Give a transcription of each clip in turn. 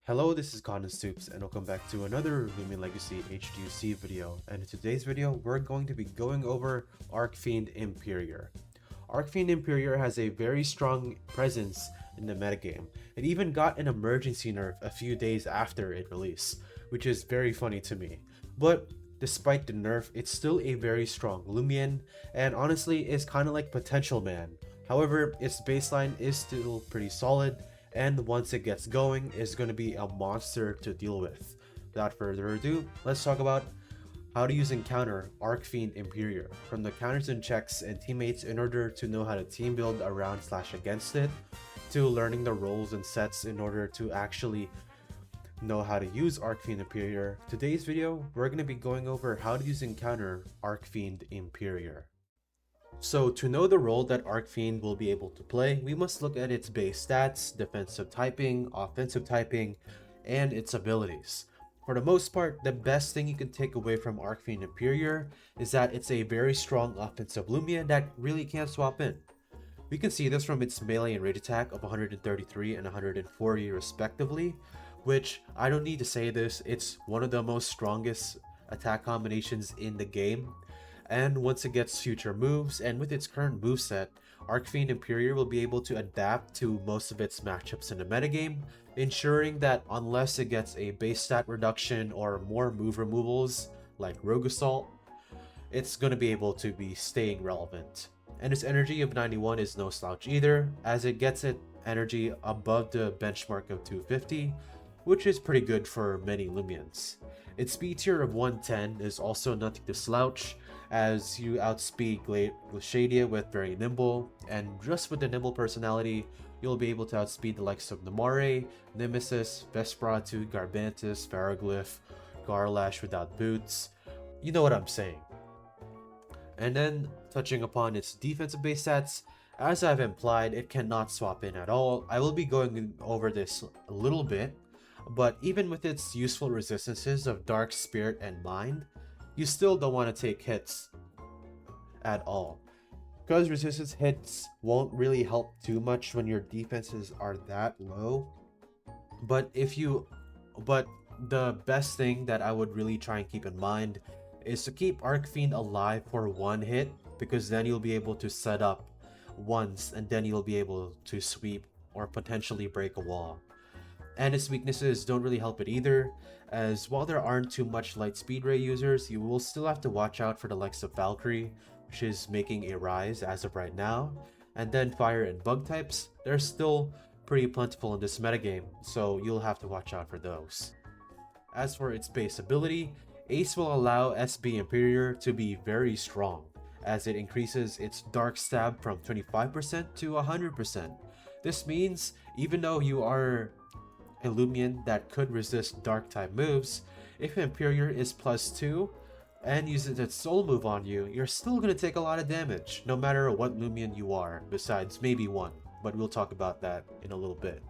Hello, this is Cotton Stoops, and welcome back to another Lumion Legacy HTUC video. And in today's video, we're going to be going over Archfiend-Imperior. Archfiend-Imperior has a very strong presence in the metagame. It even got an emergency nerf a few days after it released, which is very funny to me. But despite the nerf, it's still a very strong Lumion, and honestly is kind of like Potential Man. However, its baseline is still pretty solid, and once it gets going, it's going to be a monster to deal with. Without further ado, let's talk about how to use and counter Archfiend-Imperior, from the counters and checks and teammates in order to know how to team build around / against it, to learning the roles and sets in order to actually know how to use Archfiend-Imperior. Today's video, we're going to be going over how to use and counter Archfiend-Imperior. So to know the role that Archfiend will be able to play, we must look at its base stats, defensive typing, offensive typing, and its abilities. For the most part, the best thing you can take away from Archfiend-Imperior is that it's a very strong offensive Lumion that really can't swap in. We can see this from its melee and rage attack of 133 and 140 respectively, which I don't need to say this, it's one of the most strongest attack combinations in the game. And once it gets future moves, and with its current moveset, Archfiend-Imperior will be able to adapt to most of its matchups in the metagame, ensuring that unless it gets a base stat reduction or more move removals like Rogue Assault, it's going to be able to be staying relevant. And its energy of 91 is no slouch either, as it gets its energy above the benchmark of 250, which is pretty good for many Lumions. Its speed tier of 110 is also nothing to slouch, as you outspeed Glaciadia with very nimble, and just with the nimble personality, you'll be able to outspeed the likes of Namare, Nemesis, Vesperatu, Garbantus, Ferroglyph, Garlash without boots. You know what I'm saying. And then, touching upon its defensive base stats, as I've implied, it cannot swap in at all. I will be going over this a little bit, but even with its useful resistances of Dark Spirit and Mind, you still don't want to take hits at all, because resistance hits won't really help too much when your defenses are that low. But the best thing that I would really try and keep in mind is to keep Archfiend alive for one hit, because then you'll be able to set up once and then you'll be able to sweep or potentially break a wall. And its weaknesses don't really help it either, as while there aren't too much light speed ray users, you will still have to watch out for the likes of Valkyrie, which is making a rise as of right now, and then fire and bug types, they're still pretty plentiful in this metagame, so you'll have to watch out for those. As for its base ability, Ace will allow SB-Imperior to be very strong, as it increases its Dark Stab from 25% to 100%. This means, even though you are a Lumion that could resist dark type moves, if Imperior is +2 and uses its soul move on you, you're still going to take a lot of damage, no matter what Lumion you are, besides maybe one, but we'll talk about that in a little bit.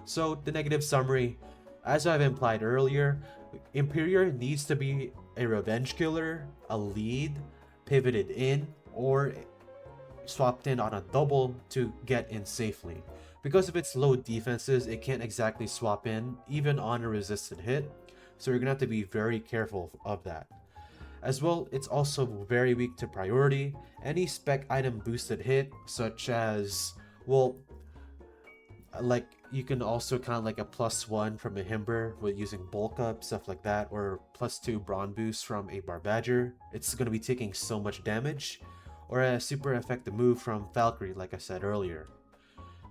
So the negative summary, as I've implied earlier, Imperior needs to be a revenge killer, a lead, pivoted in, or swapped in on a double to get in safely. Because of its low defenses, it can't exactly swap in, even on a resisted hit, so you're gonna have to be very careful of that. As well, it's also very weak to priority. Any spec item boosted hit, such as, well, like you can also count like a +1 from a Himber with using bulk up, stuff like that, or +2 brawn boost from a Barbadger. It's gonna be taking so much damage, or a super effective move from Valkyrie, like I said earlier.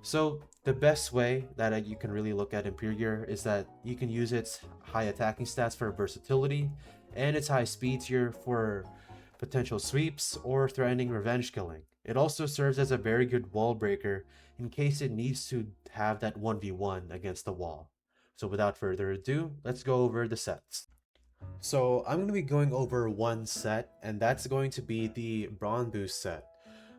So the best way that you can really look at Imperior is that you can use its high attacking stats for versatility, and its high speed tier for potential sweeps or threatening revenge killing. It also serves as a very good wall breaker in case it needs to have that 1v1 against the wall. So without further ado, let's go over the sets. So I'm going to be going over one set, and that's going to be the Brawn Boost set.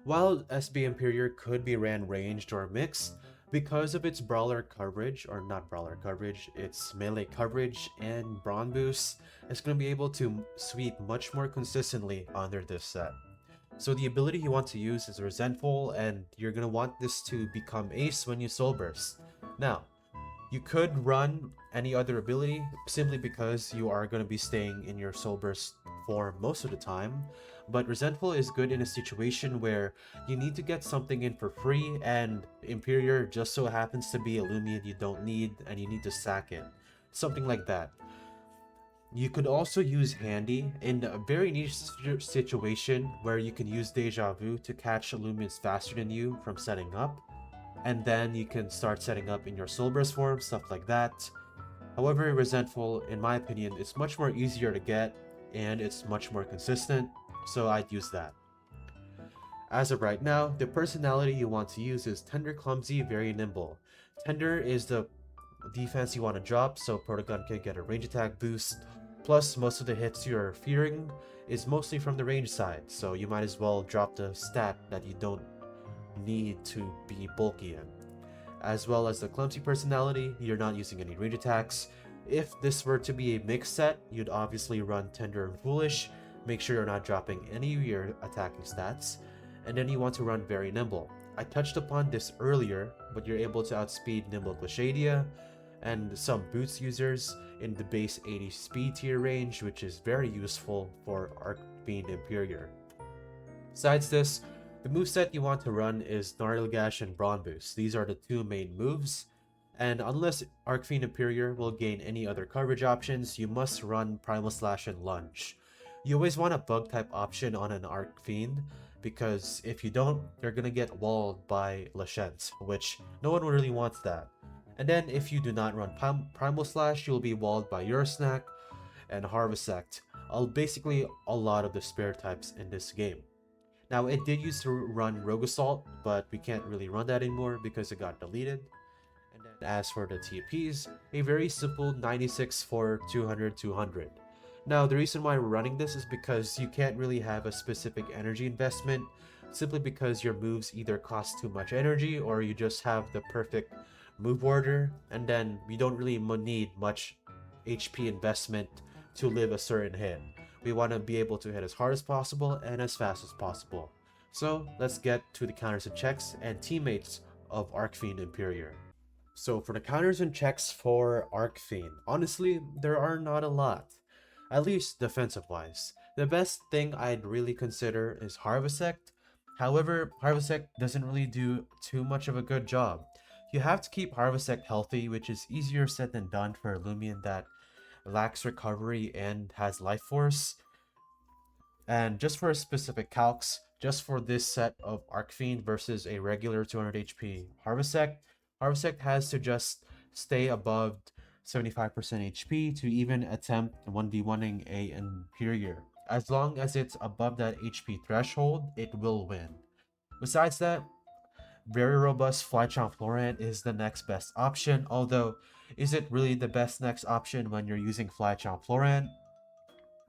While SB-Imperior could be ran ranged or mixed, because of its brawler coverage, or not brawler coverage, its melee coverage and Brawn Boost, it's going to be able to sweep much more consistently under this set. So the ability you want to use is Resentful, and you're going to want this to become Ace when you Soul Burst. Now, You could run any other ability simply because you are going to be staying in your Soul Burst form most of the time, but Resentful is good in a situation where you need to get something in for free and Imperior just so happens to be a Lumion you don't need and you need to sack it. Something like that. You could also use Handy in a very niche situation where you can use Deja Vu to catch Lumions faster than you from setting up, and then you can start setting up in your Soul Burst form, stuff like that. However, Resentful, in my opinion, is much more easier to get and it's much more consistent, so I'd use that. As of right now, the personality you want to use is Tender, Clumsy, Very Nimble. Tender is the defense you want to drop, so Protogun can get a range attack boost. Plus, most of the hits you're fearing is mostly from the range side, so you might as well drop the stat that you don't need to be bulky in. As well as the Clumsy personality, you're not using any range attacks. If this were to be a mix set, you'd obviously run Tender and Foolish, make sure you're not dropping any of your attacking stats, and then you want to run Very Nimble. I touched upon this earlier, but you're able to outspeed Nimble Glaciadia and some boots users in the base 80 speed tier range, which is very useful for Archfiend-Imperior. Besides this, the moveset you want to run is Gnarly Gash and Brawn Boost. These are the two main moves, and unless Archfiend-Imperior will gain any other coverage options, you must run Primal Slash and Lunge. You always want a bug type option on an Archfiend, because if you don't, you're gonna get walled by Lashent, which no one really wants that. And then if you do not run Primal Slash, you'll be walled by Eurosnack and Harvesect, basically a lot of the spare types in this game. Now it did used to run Rogue Assault, but we can't really run that anymore because it got deleted. And then as for the TPs, a very simple 96 for 200 200. Now the reason why we're running this is because you can't really have a specific energy investment simply because your moves either cost too much energy or you just have the perfect move order, and then we don't really need much HP investment to live a certain hit. We want to be able to hit as hard as possible and as fast as possible. So let's get to the counters and checks and teammates of Archfiend-Imperior. So for the counters and checks for Archfiend, honestly, there are not a lot. At least defensive wise. The best thing I'd really consider is Harvesect. However, Harvesect doesn't really do too much of a good job. You have to keep Harvesect healthy, which is easier said than done for a Lumion that lacks recovery and has life force. And just for a specific calcs, just for this set of Archfiend versus a regular 200 HP Harvesect, Harvesect has to just stay above 75% HP to even attempt 1v1ing a Imperior. As long as it's above that HP threshold, it will win. Besides that, very robust Flytrap Florent is the next best option, although is it really the best next option when you're using Flytrap Florent?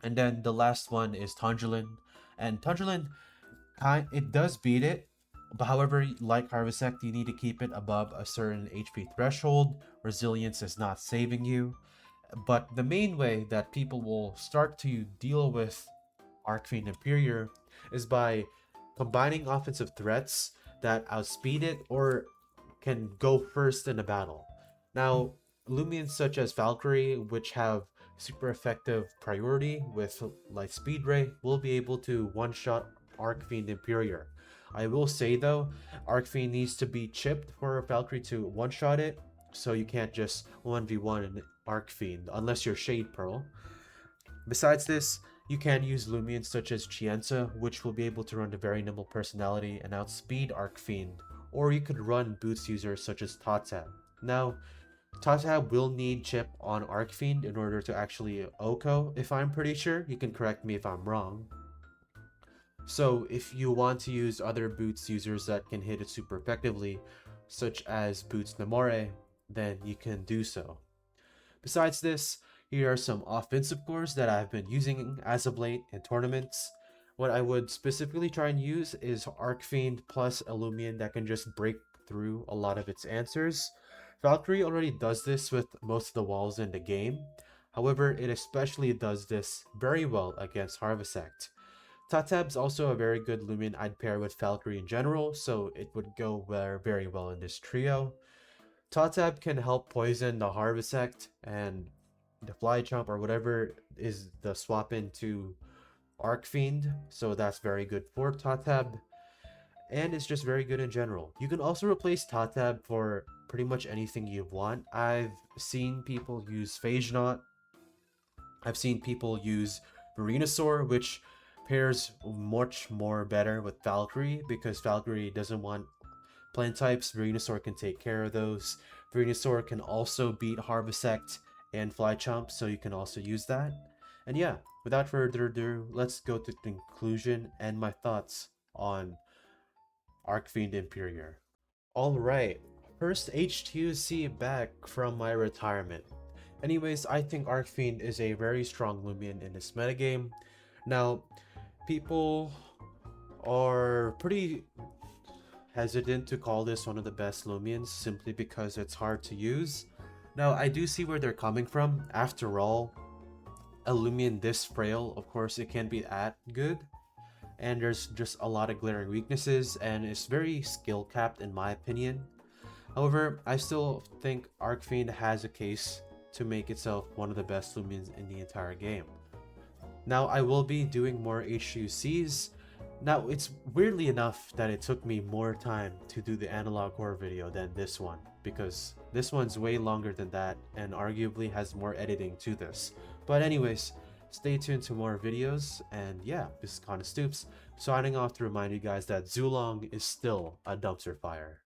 And then the last one is Tundrelin, and Tundrelin, it does beat it, but however, like Harvesect, you need to keep it above a certain HP threshold. Resilience is not saving you. But the main way that people will start to deal with Archfiend-Imperior is by combining offensive threats that outspeed it or can go first in a battle. Now, Lumions such as Valkyrie, which have super effective priority with light speed ray, will be able to one-shot Archfiend-Imperior. I will say though, Archfiend needs to be chipped for Valkyrie to one-shot it, so you can't just 1v1 an Archfiend unless you're Shade Pearl. Besides this, you can use Lumions such as Chienza, which will be able to run the very nimble personality and outspeed Archfiend, or you could run boots users such as Tatab. Now, Tatab will need chip on Archfiend in order to actually OHKO, if I'm pretty sure. You can correct me if I'm wrong. So if you want to use other boots users that can hit it super effectively, such as Boots Namore, then you can do so. Besides this, here are some offensive cores that I've been using as of late in tournaments. What I would specifically try and use is Archfiend plus Illumian that can just break through a lot of its answers. Valkyrie already does this with most of the walls in the game. However, it especially does this very well against Harvesect. Tatab's also a very good Lumion I'd pair with Valkyrie in general, so it would go very well in this trio. Top-Tab can help poison the Harvest Sect and the Fly Chomp or whatever is the swap into Archfiend, so that's very good for Top-Tab. And it's just very good in general. You can also replace Top-Tab for pretty much anything you want. I've seen people use Phage Knot. I've seen people use Venusaur, which pairs much more better with Valkyrie because Valkyrie doesn't want plant types. Venusaur can take care of those. Venusaur can also beat Harvesect and Flychomp, so you can also use that. And yeah, without further ado, let's go to conclusion and my thoughts on Archfiend-Imperior. Alright, first HTUC back from my retirement. Anyways, I think Archfiend is a very strong Lumion in this metagame. Now, people are pretty hesitant to call this one of the best Lumions simply because it's hard to use. Now, I do see where they're coming from. After all, a Lumion this frail, of course, it can be that good. And there's just a lot of glaring weaknesses, and it's very skill capped in my opinion. However, I still think Archfiend has a case to make itself one of the best Lumions in the entire game. Now, I will be doing more HTUCs. Now, it's weirdly enough that it took me more time to do the analog core video than this one, because this one's way longer than that and arguably has more editing to this. But anyways, stay tuned to more videos, and yeah, this is Kinda Stoops, signing off to remind you guys that Zulong is still a dumpster fire.